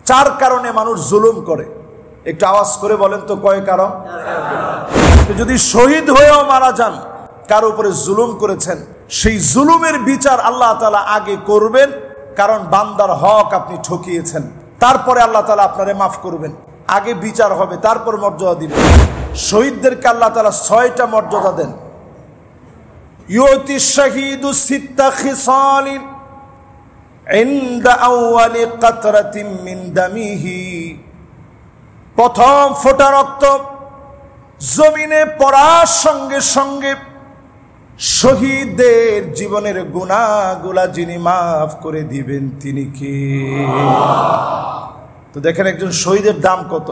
চার কারণে মানুষ জুলুম করে। একটু আওয়াজ করে বলেন তো কয় কারণ? যদি শহীদ হয়েও মারা যান, কার উপরে জুলুম করেছেন, সেই জুলুমের বিচার আল্লাহ তাআলা আগে করবেন, কারণ বান্দার হক আপনি ঠকিয়েছেন। তারপরে আল্লাহ তাআলা আপনারে মাফ করবেন। আগে বিচার হবে, তারপর মর্যাদা দিবেন। শহীদদেরকে আল্লাহ তাআলা 6টা মর্যাদা দেন। ইউতি শাহীদু সিত্তা খিসালিন ইনদা আউয়ালি কাতরাতিন মিন দামিহি। প্রথম ফোঁটা রক্ত জমিনে পড়ার সঙ্গে সঙ্গে শহীদদের জীবনের গুনাহগুলা যিনি মাফ করে দিবেন তিনি কে? তো দেখেন একজন শহীদের দাম কত।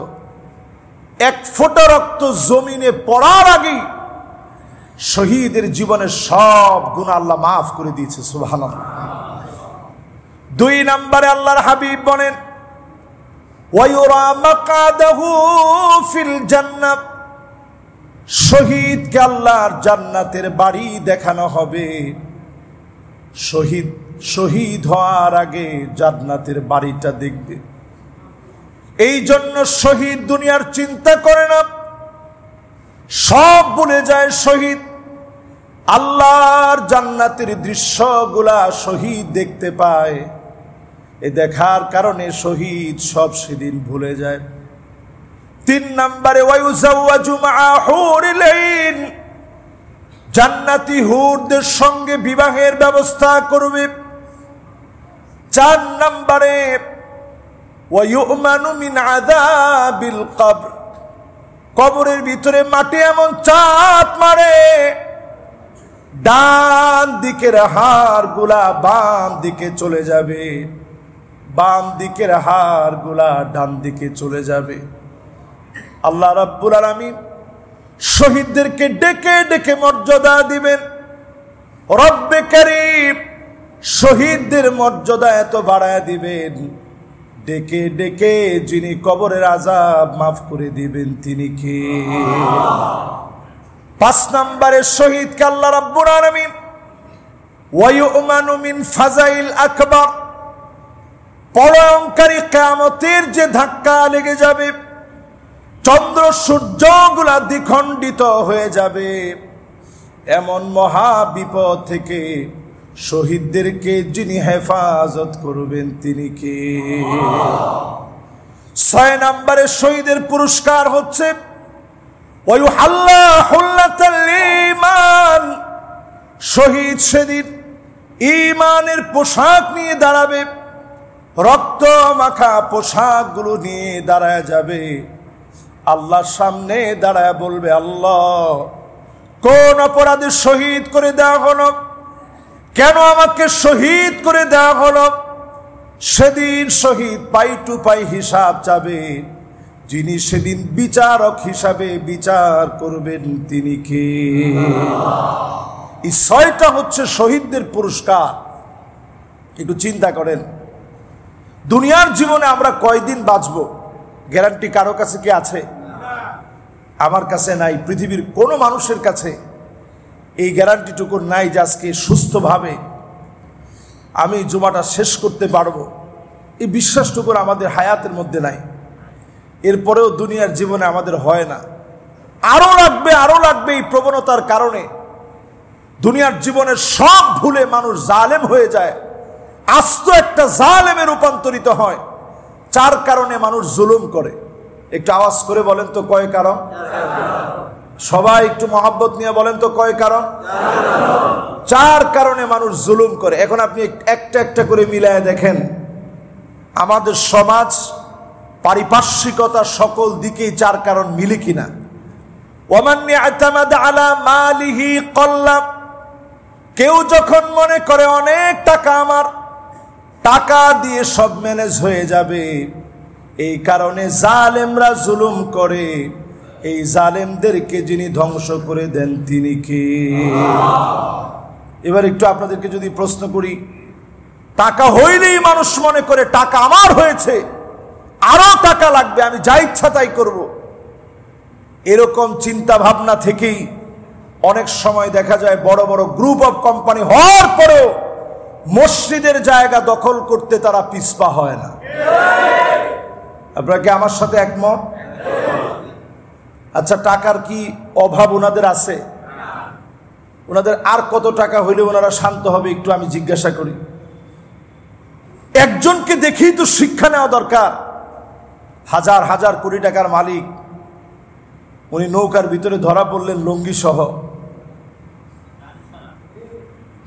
এক ফোঁটা রক্ত জমিনে পড়ার আগেই শহীদের জীবনের সব গুনাহ আল্লাহ মাফ করে দিয়েছে। সুবহানাল্লাহ। 2 নম্বরে আল্লাহর হাবিব বলেন, ওয়ায়ুরা মাকাদাহু ফিল জান্নাহ। শহীদকে আল্লাহর জান্নাতের বাড়ি দেখানো হবে। শহীদ হওয়ার আগে জান্নাতের বাড়িটা দেখবে। এই জন্য শহীদ দুনিয়ার চিন্তা করে না, সব ভুলে যায়। শহীদ আল্লাহর জান্নাতের দৃশ্যগুলা শহীদ দেখতে পায়। এ দেখার কারণে শহীদ সব সেদিন ভুলে যায়। 3 নম্বরে ওয়ায়ুজাওয়াজু মাআ হুরিল আইন। জান্নাতি হুরদের সঙ্গে বিবাহের ব্যবস্থা করবে। 4 নম্বরে ওয়ায়ুমানু মিন আযাবিল কবর। কবরের ভিতরে মাটি এমন চাপ মারে, ডান দিকের হাড়গুলা বাম দিকে চলে যাবে, বাম দিকের হাড়গুলা ডান দিকে চলে যাবে। আল্লাহ রাব্বুল আলামিন শহীদদেরকে ডেকে ডেকে মর্যাদা দিবেন। রব্বে কারীম শহীদদের মর্যাদা এত বাড়ায় দিবেন, ডেকে ডেকে যিনি কবরের আযাব মাফ করে দিবেন তিনি কে? 5 নম্বরে শহীদকে আল্লাহ রাব্বুল আলামিন ওয়ায়ুমানু মিন ফাজাইল আকবার। পরঙ্কারী কিয়ামতের যে ধাক্কা লেগে যাবে, চন্দ্র সূর্যগুলা দ্বিখণ্ডিত হয়ে যাবে, এমন মহা বিপদ থেকে শহীদদেরকে যিনি হেফাজত করবেন তিনি কে? 6 নম্বরে শহীদের পুরস্কার হচ্ছে ওয়ায়ুহাল্লা হুল্লাতাল ঈমান। শহীদ সেদিন ঈমানের পোশাক নিয়ে দাঁড়াবে, রক্ত মাখা পোশাকগুলো নিয়ে দাঁড়ায় যাবে। আল্লাহর সামনে দাঁড়ায় বলবে, আল্লাহ কোন অপরাধে শহীদ করে দেওয়া হলো, কেন আমাকে শহীদ করে দেওয়া হলো? সেদিন শহীদ পাই টু পাই হিসাব চাবে। যিনি সেদিন বিচারক হিসাবে বিচার করবেন তিনি কে? এই 6টা হচ্ছে শহীদদের পুরস্কার। একটু চিন্তা করেন, দুনিয়ার জীবনে আমরা কয়দিন বাঁচব গ্যারান্টি কারো কাছে কি আছে? আমার কাছে নাই, পৃথিবীর কোনো মানুষের কাছে এই গ্যারান্টিটুকু নাই যে আজকে সুস্থভাবে আমি জুমাটা শেষ করতে পারবো। এই বিশ্বাসটুকু আমাদের হায়াতের মধ্যে নাই। এরপরেও দুনিয়ার জীবনে আমাদের হয় না। আরো লাগবে এই প্রবণতার কারণে দুনিয়ার জীবনের সব ভুলে মানুষ জালেম হয়ে যায়, আস্ত একটা জালেমে রূপান্তরিত হয়। 4 কারণে মানুষ জুলুম করে। একটু আওয়াজ করে বলেন তো কয় কারণ? সবাই একটু মহব্বত নিয়ে বলেন তো কয় কারণ? 4 কারণে মানুষ জুলুম করে। এখন আপনি একটা একটা করে মিলায় দেখেন, আমাদের সমাজ পারিপার্শ্বিকতা সকল দিকেই 4 কারণ মিলে কিনা। ওয়ামান ইয়াতামাদ আলা মালিহি কল্লা। কেউ যখন মনে করে অনেক টাকা আমার, টাকা দিয়ে সব ম্যানেজ হয়ে যাবে, এই কারণে জালেমরা জুলুম করে। এই জালেমদেরকে যিনি ধ্বংস করে দেন তিনি কে? এবার একটু আপনাদেরকে যদি প্রশ্ন করি, টাকা হইলেই মানুষ মনে করে টাকা আমার হয়েছে, আরো টাকা লাগবে, আমি যা ইচ্ছা তাই করব। এরকম চিন্তা ভাবনা থেকেই অনেক সময় দেখা যায় বড় বড় গ্রুপ অফ কোম্পানি হওয়ার পরেও মসজিদের জায়গা দখল করতে তারা পিছপা হয় না। আপনারা কি আমার সাথে একমত? আচ্ছা, টাকার কি অভাব ওনাদের আছে? ওনাদের আর কত টাকা হইলে ওনারা শান্ত হবে একটু আমি জিজ্ঞাসা করি। একজনকে দেখেই তো শিক্ষা নেওয়া দরকার। হাজার হাজার কোটি টাকার মালিক, উনি নৌকার ভিতরে ধরা পড়লেন লুঙ্গি সহ।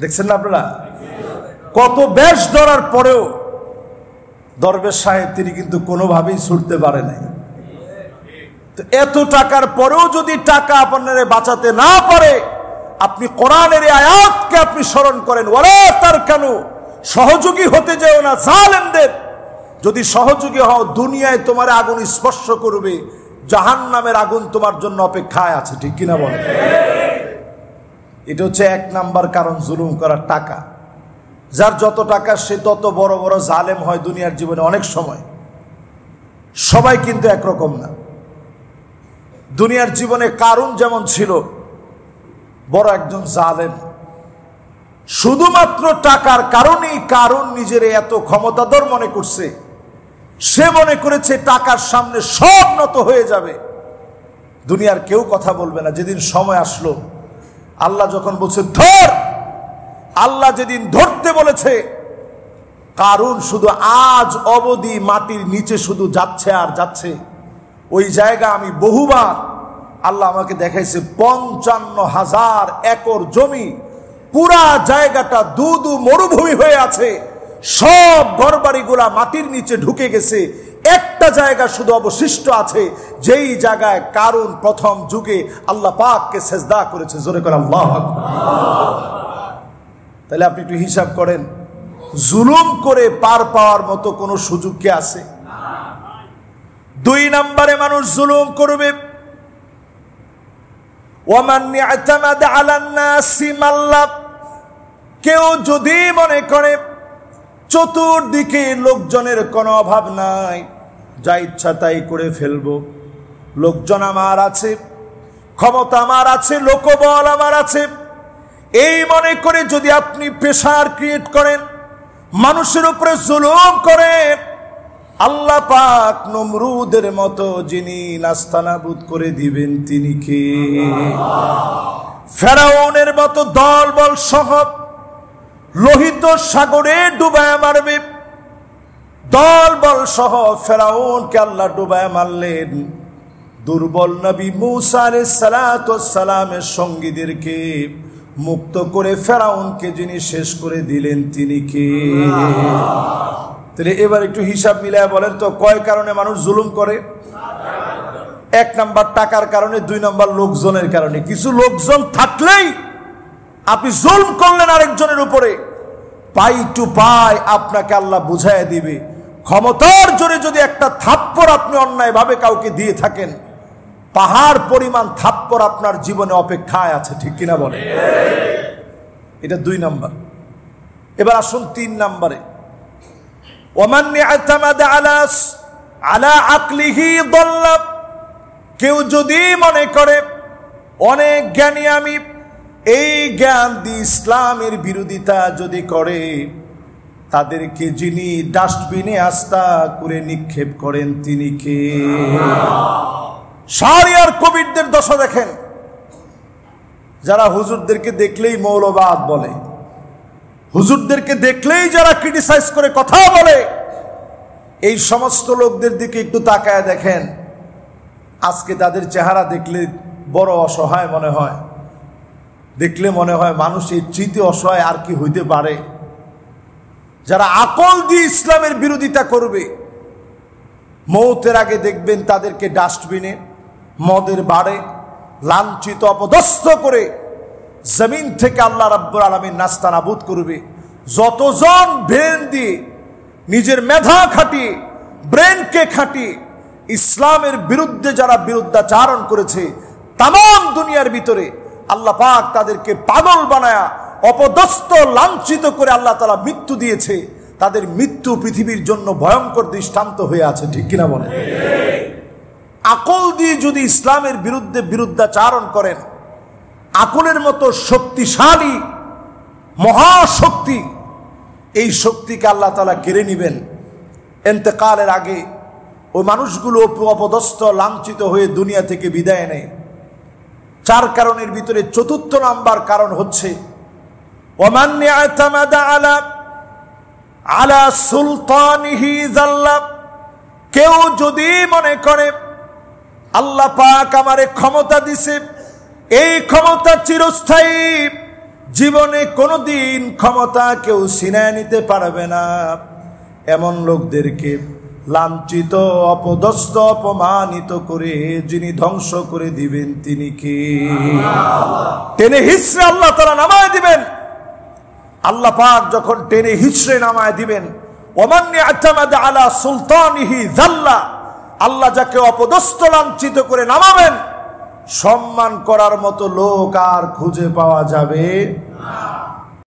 দেখছেন না আপনারা? কত বেশ ধরার পরেও দরবেশ সাহেব তিনি কিন্তু কোনোভাবেই ছুটতে পারে নাই। তো এত টাকার পরেও যদি টাকা আপনারে বাঁচাতে না পারে, আপনি কোরআনের এই আয়াতকে আপনি স্মরণ করেন, ওয়ালা তারকানু, সহযোগী হতে যেও না জালেমদের। যদি সহযোগী হও, দুনিয়ায় তোমার আগুন স্পর্শ করবে, জাহান্নামের আগুন তোমার জন্য অপেক্ষায় আছে। ঠিক কিনা বলেন? এটা হচ্ছে এক নাম্বার কারণ জুলুম করার, টাকা। যার যত টাকা সে তত বড় বড় জালেম হয় দুনিয়ার জীবনে অনেক সময়। সবাই কিন্তু একরকম না। দুনিয়ার জীবনে কারুন যেমন ছিল বড় একজন জালেম, শুধুমাত্র টাকার কারণেই কারুন নিজের এত ক্ষমতাধর মনে করছে। সে মনে করেছে টাকার সামনে সব নত হয়ে যাবে, দুনিয়ার কেউ কথা বলবে না। যেদিন সময় আসলো, আল্লাহ যখন বলছে ধর, আল্লাহ যেদিন ধরতে বলেছে, কারুন শুধু আজ অবধি মাটির নিচে শুধু যাচ্ছে আর যাচ্ছে। ওই জায়গা আমি বহুবার, আল্লাহ আমাকে দেখাইছে 55,000 একর জমি, পুরা জায়গাটা দুদু মরুভূমি হয়ে আছে। সব ঘরবাড়িগুলা মাটির নিচে ঢুকে গেছে। একটা জায়গা শুধু অবশিষ্ট আছে, যেই জায়গায় কারুন প্রথম যুগে আল্লাহ পাককে সেজদা করেছে। জোরে করে আল্লাহু আকবার। তাহলে আপনি একটু হিসাব করেন, জুলুম করে পার পাওয়ার মতো কোনো সুযোগ কি আছে? দুই নম্বরে মানুষ জুলুম করবে, ওয়ামান ইয়াতামাদ আলান নাসি মাল্লা, কেউ যদি মনে করে চতুর্দিকে লোকজনের কোনো অভাব নাই, যা ইচ্ছা তাই করে ফেলবো, লোকজন আমার আছে, ক্ষমতা আমার আছে, লোকবল আমার আছে, এই মনে করে যদি আপনি প্রেসার ক্রিয়েট করেন, মানুষের উপরে জুলুম করেন, আল্লাহ পাক নমরুদের মতো যিনি নাস্তানাবুদ করে দিবেন তিনি কে? ফেরাউনের মতো দল বল সহ লোহিত সাগরে ডুবায় মারবে। দল বল সহ ফেরাউনকে আল্লাহ ডুবায় মারলেন। দুর্বল নবী মুসা আলাইহিস সালাতু ওয়াস সালামের সঙ্গীদেরকে মুক্ত করে ফেরাউনকে যিনি শেষ করে দিলেন তিনি কে? তাহলে এবার একটু হিসাব মিলায় বলেন তো, কয় কারণে মানুষ জুলুম করে? এক নাম্বার টাকার কারণে, দুই নাম্বার লোকজনের কারণে। কিছু লোকজন থাকলেই আপনি জুলম করলেন আরেকজনের উপরে, পাই টু পাই আপনাকে আল্লাহ বুঝাইয়া দিবে। ক্ষমতার জোরে যদি একটা থাপ্পড় আপনি অন্যায়ভাবে কাউকে দিয়ে থাকেন, পাহাড় পরিমাণ থাপ্পড় আপনার জীবনে অপেক্ষায় আছে। ঠিক কিনা বলে? এটা দুই নাম্বার। এবার আসুন তিন নাম্বারে, ওমান ইয়াতামাদ আলা আকলিহি দাল্লা, কেউ যদি মনে করে অনেক জ্ঞানী আমি, এই জ্ঞান দিয়ে ইসলামের বিরোধিতা যদি করে, তাদেরকে যিনি ডাস্টবিনে আস্থা করে নিক্ষেপ করেন তিনি কে? শারিয়ার কবিরদের দশা দেখেন, যারা হুজুরদেরকে দেখলেই মৌলবাদ বলে, হুজুরদেরকে দেখলেই যারা ক্রিটিসাইজ করে কথা বলে, এই সমস্ত লোকদের দিকে একটু তাকায় দেখেন, আজকে তাদের চেহারা দেখলে বড় অসহায় মনে হয়। দেখলে মনে হয় মানুষ এই চিতে অসহায় আর কি হইতে পারে। যারা আকল দিয়ে ইসলামের বিরোধিতা করবে, মৌতের আগে দেখবেন তাদেরকে ডাস্টবিনে, মদের বাড়ে লাঞ্ছিত অপদস্থ করে জমিন থেকে আল্লাহ রাব্বুল আলামিন নাস্তানাবুদ করবে। যতজন ব্রেন দিয়ে, নিজের মেধা খাটিয়ে, ব্রেনকে খাটিয়ে ইসলামের বিরুদ্ধে যারা বিরুদ্ধাচারণ করেছে, তামাম দুনিয়ার ভিতরে আল্লাহ পাক তাদেরকে পাগল বানায়া অপদস্থ লাঞ্ছিত করে আল্লাহ তাআলা মৃত্যু দিয়েছে। তাদের মৃত্যু পৃথিবীর জন্য ভয়ঙ্কর দৃষ্টান্ত হয়ে আছে। ঠিক কিনা বলেন? আকল দিয়ে যদি ইসলামের বিরুদ্ধে বিরুদ্ধাচারণ করেন, আকলের মতো শক্তিশালী মহাশক্তি, এই শক্তিকে আল্লাহ তাআলা কেড়ে নেবেন। ইন্তেকালের আগে ওই মানুষগুলো অপদস্থ লাঞ্ছিত হয়ে দুনিয়া থেকে বিদায় নেয়। 4 কারণের ভিতরে 4র্থ নাম্বার কারণ হচ্ছে ওমান ইয়াতামাদা আলা সুলতানিহি যাল্লা। কেউ যদি মনে করে আল্লাহ পাক আমারে ক্ষমতা দিছে, এই ক্ষমতা চিরস্থায়ী, জীবনে কোনোদিন ক্ষমতা কেউ ছিনিয়ে নিতে পারবে না, এমন লোকদেরকে লাঞ্ছিত, অপদস্থ, অপমানিত করে যিনি ধ্বংস করে দিবেন তিনি কে? টেনে হিচড়ে আল্লাহ তাআলা নামায় দিবেন। আল্লাহ পাক যখন টেনে হিচড়ে নামায় দিবেন, ওমান ইয়াতামাদা আলা সুলতানিহি যাল্লা, আল্লাহ যাকে অপদস্থ লাঞ্ছিত করে নামাবেন, সম্মান করার মতো লোক আর খুঁজে পাওয়া যাবে না।